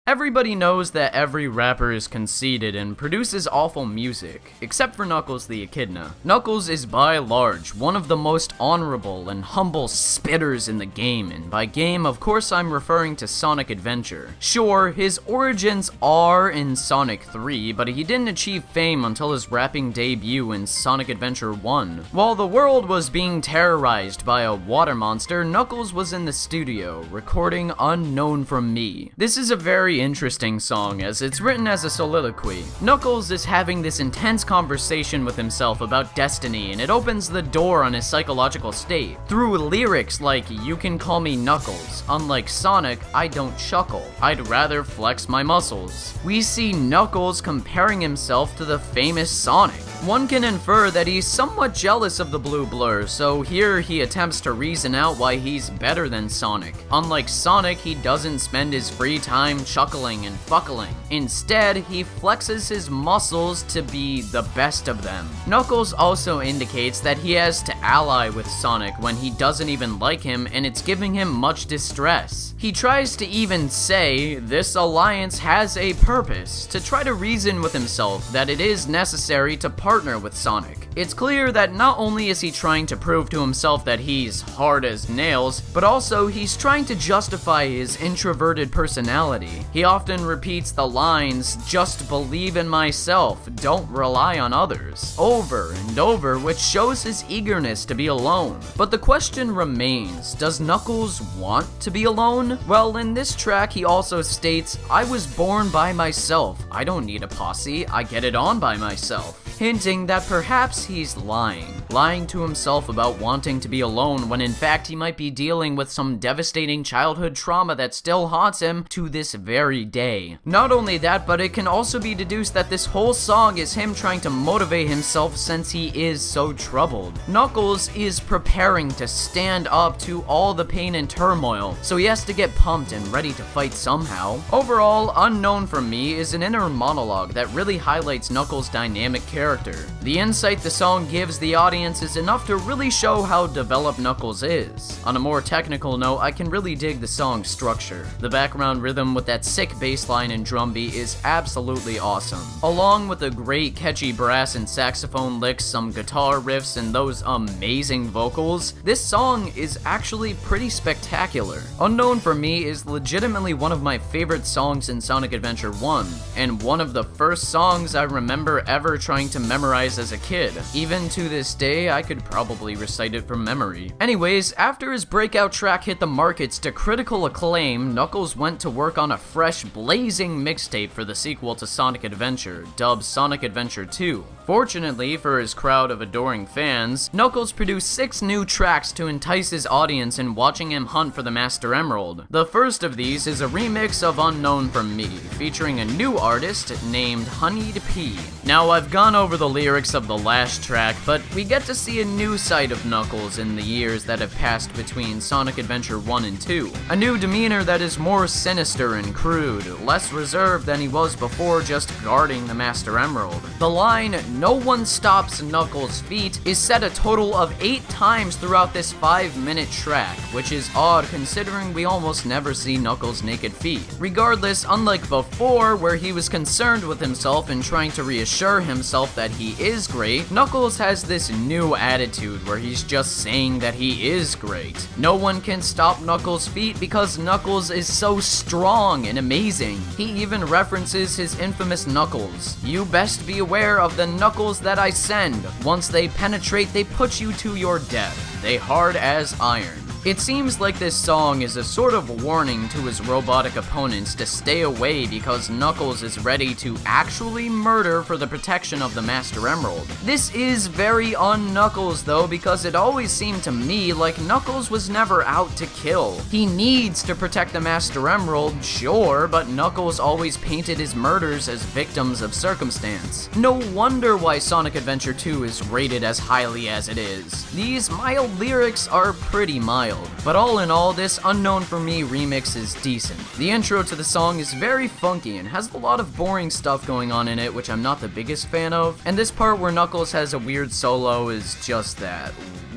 Everybody knows that every rapper is conceited and produces awful music, except for Knuckles the Echidna. Knuckles is by large one of the most honorable and humble spitters in the game, and by game, of course I'm referring to Sonic Adventure. Sure, his origins are in Sonic 3, but he didn't achieve fame until his rapping debut in Sonic Adventure 1. While the world was being terrorized by a water monster, Knuckles was in the studio, recording Unknown From Me. This is a very interesting song, as it's written as a soliloquy. Knuckles is having this intense conversation with himself about destiny, and it opens the door on his psychological state. Through lyrics like, "You can call me Knuckles. Unlike Sonic, I don't chuckle. I'd rather flex my muscles." We see Knuckles comparing himself to the famous Sonic. One can infer that he's somewhat jealous of the blue blur, so here he attempts to reason out why he's better than Sonic. Unlike Sonic, he doesn't spend his free time chuckling and fuckling. Instead, he flexes his muscles to be the best of them. Knuckles also indicates that he has to ally with Sonic when he doesn't even like him, and it's giving him much distress. He tries to even say, this alliance has a purpose, to try to reason with himself that it is necessary to partner with Sonic. It's clear that not only is he trying to prove to himself that he's hard as nails, but also he's trying to justify his introverted personality. He often repeats the lines, "Just believe in myself, don't rely on others," over and over, which shows his eagerness to be alone. But the question remains, does Knuckles want to be alone? Well, in this track he also states, "I was born by myself. I don't need a posse, I get it on by myself." Hinting that perhaps he's lying to himself about wanting to be alone when in fact he might be dealing with some devastating childhood trauma that still haunts him to this very day. Not only that, but it can also be deduced that this whole song is him trying to motivate himself since he is so troubled. Knuckles is preparing to stand up to all the pain and turmoil, so he has to get pumped and ready to fight somehow. Overall, Unknown From Me is an inner monologue that really highlights Knuckles' dynamic character. The insight the song gives the audience is enough to really show how developed Knuckles is. On a more technical note, I can really dig the song's structure. The background rhythm with that sick bass line and drum beat is absolutely awesome. Along with the great catchy brass and saxophone licks, some guitar riffs, and those amazing vocals, this song is actually pretty spectacular. Unknown From Me is legitimately one of my favorite songs in Sonic Adventure 1, and one of the first songs I remember ever trying to memorize as a kid. Even to this day, I could probably recite it from memory. Anyways, after his breakout track hit the markets to critical acclaim, Knuckles went to work on a fresh, blazing mixtape for the sequel to Sonic Adventure, dubbed Sonic Adventure 2. Fortunately for his crowd of adoring fans, Knuckles produced 6 new tracks to entice his audience in watching him hunt for the Master Emerald. The first of these is a remix of Unknown From Me, featuring a new artist named Honeyed Pea. Now, I've gone over the lyrics of the last track, but we get to see a new side of Knuckles in the years that have passed between Sonic Adventure 1 and 2. A new demeanor that is more sinister and crude, less reserved than he was before just guarding the Master Emerald. The line, "No one stops Knuckles' feet," is said a total of 8 times throughout this 5-minute track, which is odd considering we almost never see Knuckles' naked feet. Regardless, unlike before, where he was concerned with himself and trying to reassure himself that he is great, Knuckles has this new attitude where he's just saying that he is great. No one can stop Knuckles' feet because Knuckles is so strong and amazing. He even references his infamous Knuckles. "You best be aware of the Knuckles that I send. Once they penetrate, they put you to your death. They hard as iron." It seems like this song is a sort of warning to his robotic opponents to stay away because Knuckles is ready to actually murder for the protection of the Master Emerald. This is very un-Knuckles though, because it always seemed to me like Knuckles was never out to kill. He needs to protect the Master Emerald, sure, but Knuckles always painted his murders as victims of circumstance. No wonder why Sonic Adventure 2 is rated as highly as it is. These mild lyrics are pretty mild. But all in all, this Unknown From Me remix is decent. The intro to the song is very funky and has a lot of boring stuff going on in it, which I'm not the biggest fan of, and this part where Knuckles has a weird solo is just that,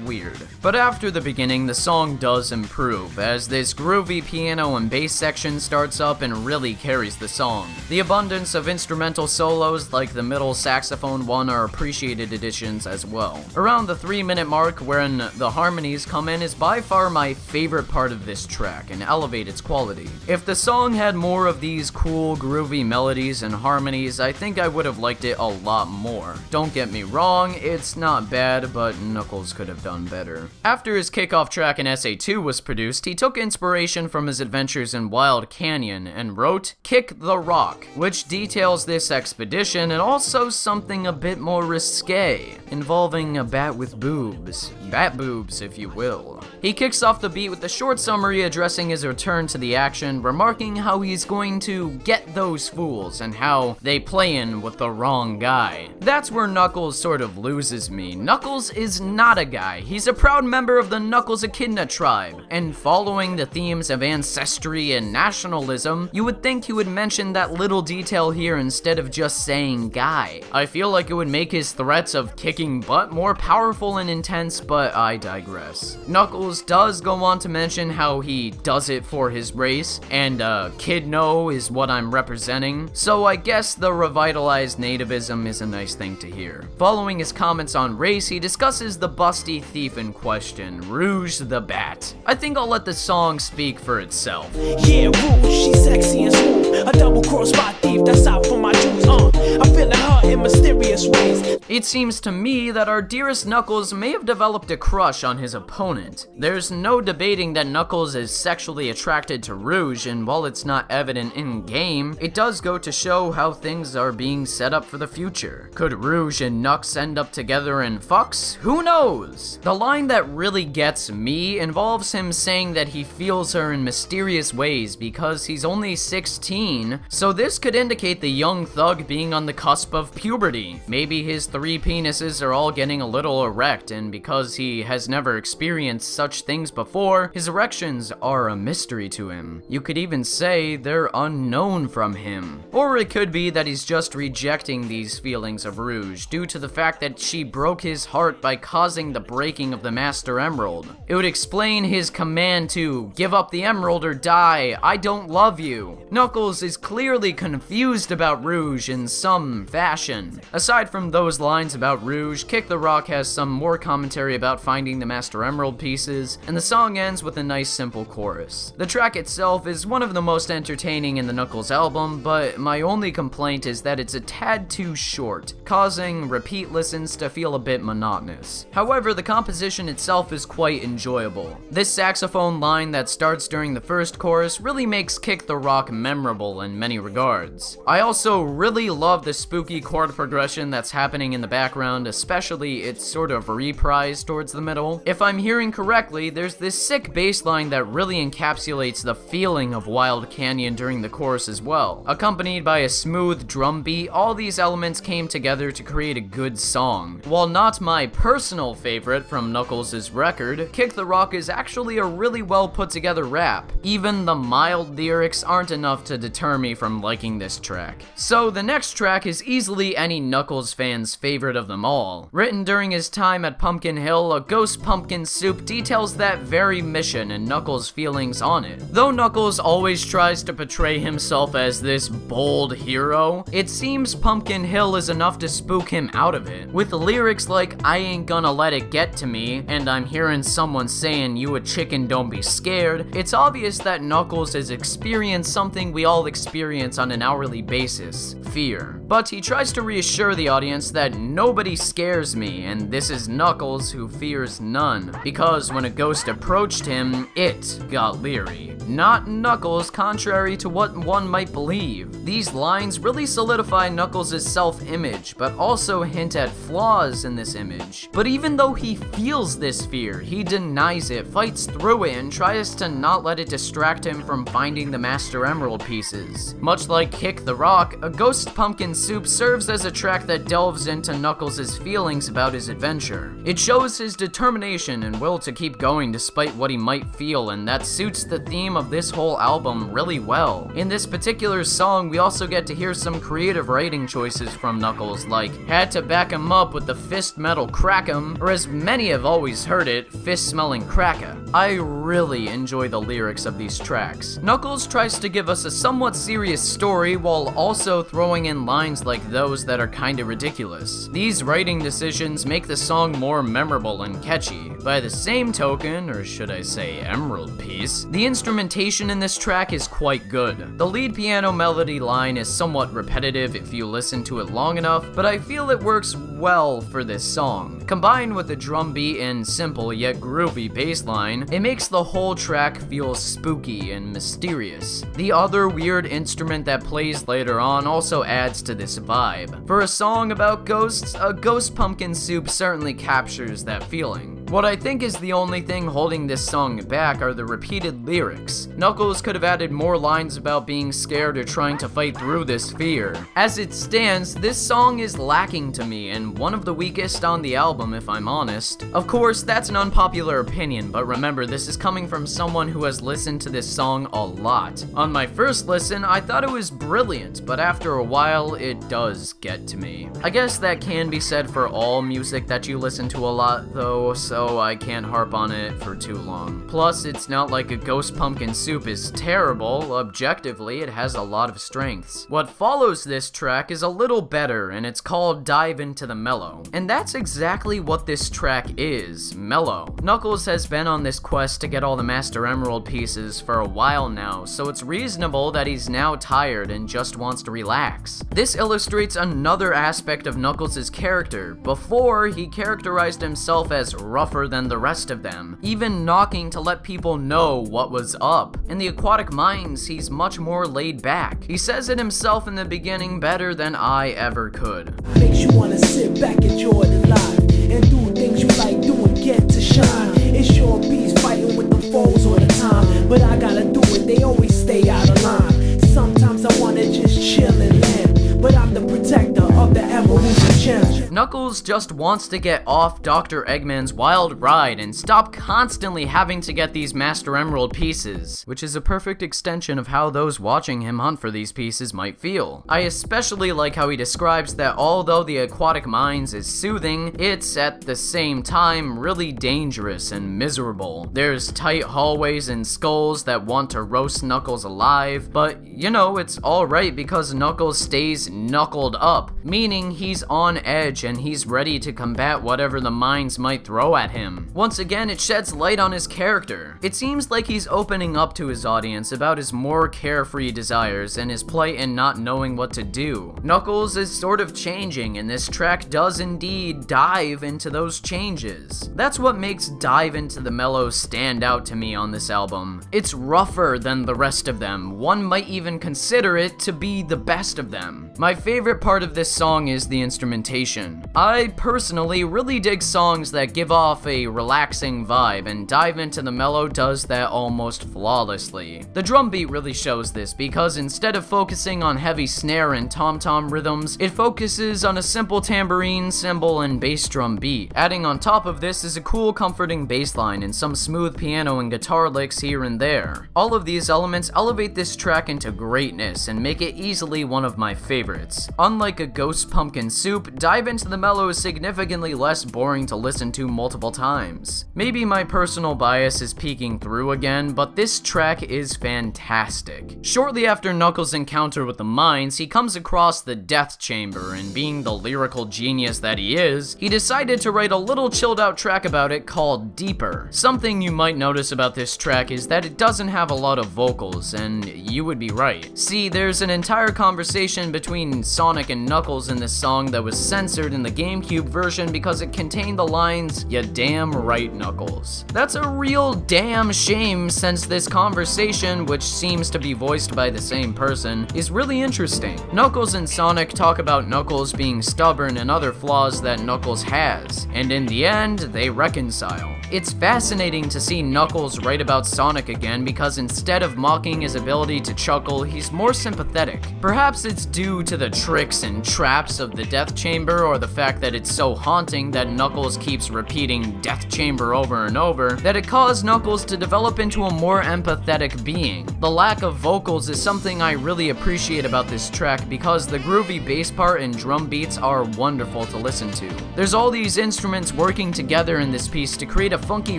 weird. But after the beginning, the song does improve, as this groovy piano and bass section starts up and really carries the song. The abundance of instrumental solos like the middle saxophone one are appreciated additions as well. Around the 3-minute mark, when the harmonies come in, is by far my favorite part of this track and elevate its quality. If the song had more of these cool, groovy melodies and harmonies, I think I would have liked it a lot more. Don't get me wrong, it's not bad, but Knuckles could have done better. After his kickoff track in SA2 was produced, he took inspiration from his adventures in Wild Canyon and wrote Kick the Rock, which details this expedition and also something a bit more risque, involving a bat with boobs. Bat boobs, if you will. He kicks off the beat with a short summary addressing his return to the action, remarking how he's going to get those fools and how they playin' with the wrong guy. That's where Knuckles sort of loses me. Knuckles is not a guy. He's a proud member of the Knuckles Echidna tribe, and following the themes of ancestry and nationalism, you would think he would mention that little detail here instead of just saying guy. I feel like it would make his threats of kicking butt more powerful and intense, but I digress. Knuckles does go on to mention how he does it for his race, and Kidno is what I'm representing, so I guess the revitalized nativism is a nice thing to hear. Following his comments on race, he discusses the busty thief in question, Rouge the Bat. I think I'll let the song speak for itself. Yeah, Rouge, she's sexy and smooth, a double-cross my thief, that's out for my Jews, I'm feeling her in mysterious ways. It seems to me that our dearest Knuckles may have developed a crush on his opponent. There's no debating that Knuckles is sexually attracted to Rouge, and while it's not evident in-game, it does go to show how things are being set up for the future. Could Rouge and Knux end up together in fucks? Who knows? The line that really gets me involves him saying that he feels her in mysterious ways because he's only 16, so this could indicate the young thug being on the cusp of puberty. Maybe his 3 penises are all getting a little erect, and because he has never experienced such things before, his erections are a mystery to him. You could even say they're unknown from him. Or it could be that he's just rejecting these feelings of Rouge due to the fact that she broke his heart by causing the breaking of the Master Emerald. It would explain his command to give up the emerald or die, I don't love you. Knuckles is clearly confused about Rouge in some fashion. Aside from those lines about Rouge, Kick the Rock has some more commentary about finding the Master Emerald pieces, and the song ends with a nice simple chorus. The track itself is one of the most entertaining in the Knuckles album, but my only complaint is that it's a tad too short, causing repeat listens to feel a bit monotonous. However, the composition itself is quite enjoyable. This saxophone line that starts during the first chorus really makes Kick the Rock memorable in many regards. I also really love the spooky chord progression that's happening in the background, especially its sort of reprise towards the middle. If I'm hearing correctly, there's this sick bass line that really encapsulates the feeling of Wild Canyon during the chorus as well. Accompanied by a smooth drum beat, all these elements came together to create a good song. While not my personal favorite from Knuckles' record, Kick the Rock is actually a really well put together rap. Even the mild lyrics aren't enough to deter me from liking this track. So the next track is easily any Knuckles fan's favorite of them all. Written during his time at Pumpkin Hill, a ghost pumpkin soup details that very mission and Knuckles' feelings on it. Though Knuckles always tries to portray himself as this bold hero, it seems Pumpkin Hill is enough to spook him out of it. With lyrics like, I ain't gonna let it get to me, and I'm hearing someone saying you a chicken don't be scared, it's obvious that Knuckles has experienced something we all experience on an hourly basis, fear. But he tries to reassure the audience that nobody scares me, and this is Knuckles who fears none, because when a ghost approached him, it got leery. Not Knuckles, contrary to what one might believe. These lines really solidify Knuckles' self-image, but also hint at flaws in this image. But even though he feels this fear, he denies it, fights through it, and tries to not let it distract him from finding the Master Emerald pieces. Much like Kick the Rock, a ghost pumpkin soup serves serves as a track that delves into Knuckles' feelings about his adventure. It shows his determination and will to keep going despite what he might feel, and that suits the theme of this whole album really well. In this particular song, we also get to hear some creative writing choices from Knuckles, like "had to back him up with the fist metal crack 'em," or as many have always heard it, "fist smelling cracka." I really enjoy the lyrics of these tracks. Knuckles tries to give us a somewhat serious story while also throwing in lines like those that are kinda ridiculous. These writing decisions make the song more memorable and catchy. By the same token, or should I say emerald piece, the instrumentation in this track is quite good. The lead piano melody line is somewhat repetitive if you listen to it long enough, but I feel it works well for this song. Combined with the drum beat and simple yet groovy bass line, it makes the whole track feel spooky and mysterious. The other weird instrument that plays later on also adds to this vibe. For a song about ghosts, a ghost pumpkin soup certainly captures that feeling. What I think is the only thing holding this song back are the repeated lyrics. Knuckles could have added more lines about being scared or trying to fight through this fear. As it stands, this song is lacking to me and one of the weakest on the album if I'm honest. Of course, that's an unpopular opinion, but remember, this is coming from someone who has listened to this song a lot. On my first listen, I thought it was brilliant, but after a while, it does get to me. I guess that can be said for all music that you listen to a lot though, so I can't harp on it for too long. Plus, it's not like a ghost pumpkin soup is terrible. Objectively, it has a lot of strengths. What follows this track is a little better, and it's called Dive Into the Mellow. And that's exactly what this track is, mellow. Knuckles has been on this quest to get all the Master Emerald pieces for a while now, so it's reasonable that he's now tired and just wants to relax. This illustrates another aspect of Knuckles' character. Before, he characterized himself as rougher than the rest of them, even knocking to let people know what was up. In the Aquatic Mines, he's much more laid back. He says it himself in the beginning better than I ever could. Makes you wanna sit back, enjoy the life, and do things you like doing, get to shine. It's your beast fighting with the foes all the time, but I gotta do it, they always stay out of line. Sometimes I wanna just chill and land, but I'm the protector of the emeralds and gems. Knuckles just wants to get off Dr. Eggman's wild ride and stop constantly having to get these Master Emerald pieces, which is a perfect extension of how those watching him hunt for these pieces might feel. I especially like how he describes that although the Aquatic Mines is soothing, it's at the same time really dangerous and miserable. There's tight hallways and skulls that want to roast Knuckles alive, but you know, it's alright because Knuckles stays knuckled up, meaning he's on edge and he's ready to combat whatever the mines might throw at him. Once again, it sheds light on his character. It seems like he's opening up to his audience about his more carefree desires and his plight in not knowing what to do. Knuckles is sort of changing, and this track does indeed dive into those changes. That's what makes Dive Into the Mellow stand out to me on this album. It's rougher than the rest of them. One might even consider it to be the best of them. My favorite part of this song is the instrumentation. I personally really dig songs that give off a relaxing vibe, and Dive Into the Mellow does that almost flawlessly. The drum beat really shows this because instead of focusing on heavy snare and tom-tom rhythms, it focuses on a simple tambourine, cymbal, and bass drum beat. Adding on top of this is a cool, comforting bass line and some smooth piano and guitar licks here and there. All of these elements elevate this track into greatness and make it easily one of my favorites. Unlike a Ghost Pumpkin Soup, Dive Into the Mellow is significantly less boring to listen to multiple times. Maybe my personal bias is peeking through again, but this track is fantastic. Shortly after Knuckles' encounter with the mines, he comes across the Death Chamber, and being the lyrical genius that he is, he decided to write a little chilled out track about it called Deeper. Something you might notice about this track is that it doesn't have a lot of vocals, and you would be right. See, there's an entire conversation between Sonic and Knuckles in this song that was censored in the GameCube version because it contained the lines, "Ya damn right, Knuckles." That's a real damn shame since this conversation, which seems to be voiced by the same person, is really interesting. Knuckles and Sonic talk about Knuckles being stubborn and other flaws that Knuckles has, and in the end, they reconcile. It's fascinating to see Knuckles write about Sonic again because instead of mocking his ability to chuckle, he's more sympathetic. Perhaps it's due to the tricks and traps of the Death Chamber, or the fact that it's so haunting that Knuckles keeps repeating Death Chamber over and over, that it caused Knuckles to develop into a more empathetic being. The lack of vocals is something I really appreciate about this track because the groovy bass part and drum beats are wonderful to listen to. There's all these instruments working together in this piece to create a funky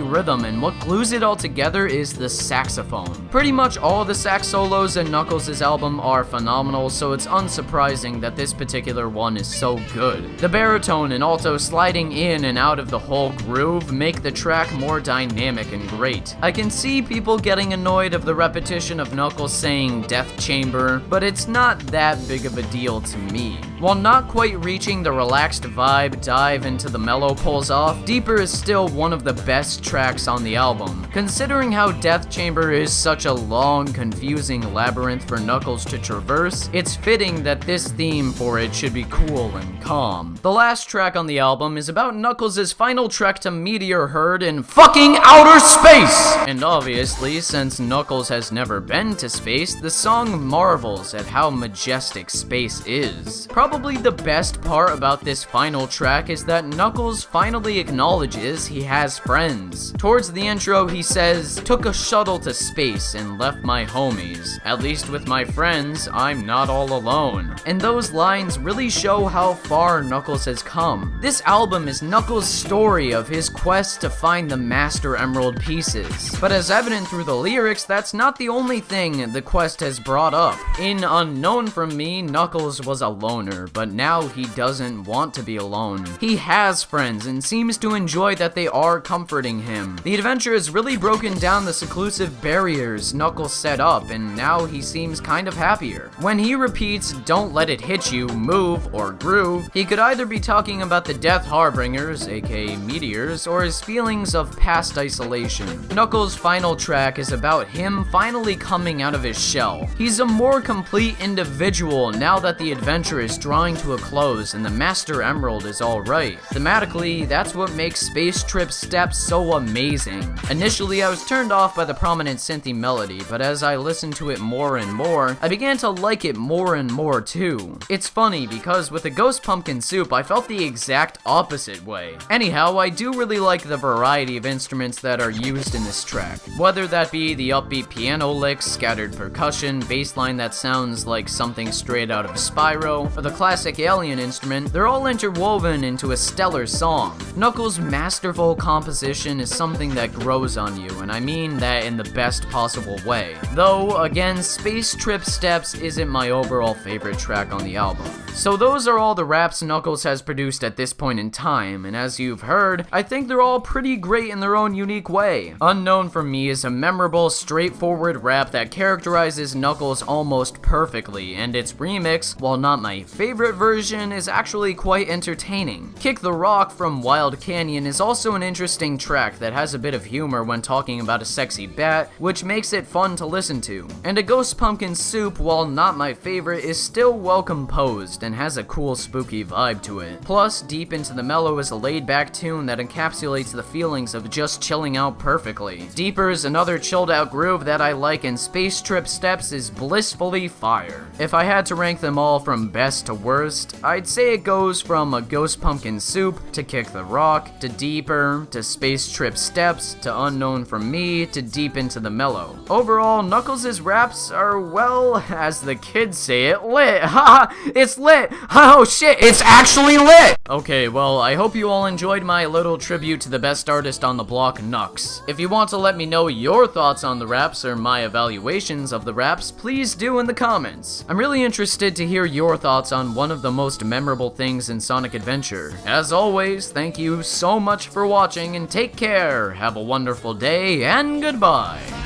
rhythm, and what glues it all together is the saxophone. Pretty much all the sax solos in Knuckles' album are phenomenal, so it's unsurprising that this particular one is so good. The baritone and alto sliding in and out of the whole groove make the track more dynamic and great. I can see people getting annoyed of the repetition of Knuckles saying Death Chamber, but it's not that big of a deal to me. While not quite reaching the relaxed vibe dive into the mellow pulls off, Deeper is still one of the best tracks on the album. Considering how Death Chamber is such a long, confusing labyrinth for Knuckles to traverse, it's fitting that this theme for it should be cool and calm. The last track on the album is about Knuckles' final trek to Meteor Herd in fucking outer space! And obviously, since Knuckles has never been to space, the song marvels at how majestic space is. Probably the best part about this final track is that Knuckles finally acknowledges he has friends. Towards the intro, he says, "Took a shuttle to space and left my homies. At least with my friends, I'm not all alone." And those lines really show how far Knuckles has come. This album is Knuckles' story of his quest to find the Master Emerald pieces. But as evident through the lyrics, that's not the only thing the quest has brought up. In Unknown From Me, Knuckles was a loner, but now he doesn't want to be alone. He has friends and seems to enjoy that they are comforting him. The adventure has really broken down the seclusive barriers Knuckles set up, and now he seems kind of happier. When he repeats, "Don't let it hit you, move, or groove," he could either be talking about the Death Harbingers, aka meteors, or his feelings of past isolation. Knuckles' final track is about him finally coming out of his shell. He's a more complete individual now that the adventure is drawing to a close and the Master Emerald is alright. Thematically, that's what makes Space Trip Steps so amazing. Initially, I was turned off by the prominent synthy melody, but as I listened to it more and more, I began to like it more and more too. It's funny because with the Ghost Pumpkin Soup, I felt the exact opposite way. Anyhow, I do really like the variety of instruments that are used in this track. Whether that be the upbeat piano licks, scattered percussion, bass line that sounds like something straight out of Spyro, or the classic alien instrument, they're all interwoven into a stellar song. Knuckles' masterful composition is something that grows on you, and I mean that in the best possible way. Though, again, Space Trip Steps isn't my overall favorite track on the album. So those are all the raps Knuckles has produced at this point in time, and as you've heard, I think they're all pretty great in their own unique way. Unknown From Me is a memorable, straightforward rap that characterizes Knuckles almost perfectly, and its remix, while not my favorite version, is actually quite entertaining. Kick the Rock from Wild Canyon is also an interesting track that has a bit of humor when talking about a sexy bat, which makes it fun to listen to. And a Ghost Pumpkin Soup, while not my favorite, is still well composed and has a cool spooky vibe to it. Plus, Deep Into the Mellow is a laid-back tune that encapsulates the feelings of just chilling out perfectly. Deeper is another chilled out groove that I like, and Space Trip Steps is blissfully fire. If I had to rank them all from best to worst, I'd say it goes from a Ghost Pumpkin Soup, to Kick the Rock, to Deeper, to Space Trip Steps, to Unknown From Me, to Deep Into the Mellow. Overall, Knuckles' raps are, well, as the kids say it, lit. Haha, it's lit! Oh shit, it's actually lit! Okay, well, I hope you all enjoyed my little tribute to the best artist on the block, Knux. If you want to let me know your thoughts on the raps or my evaluations of the raps, please do in the comments. I'm really interested to hear your thoughts on one of the most memorable things in Sonic Adventure. As always, thank you so much for watching and take care, have a wonderful day, and goodbye!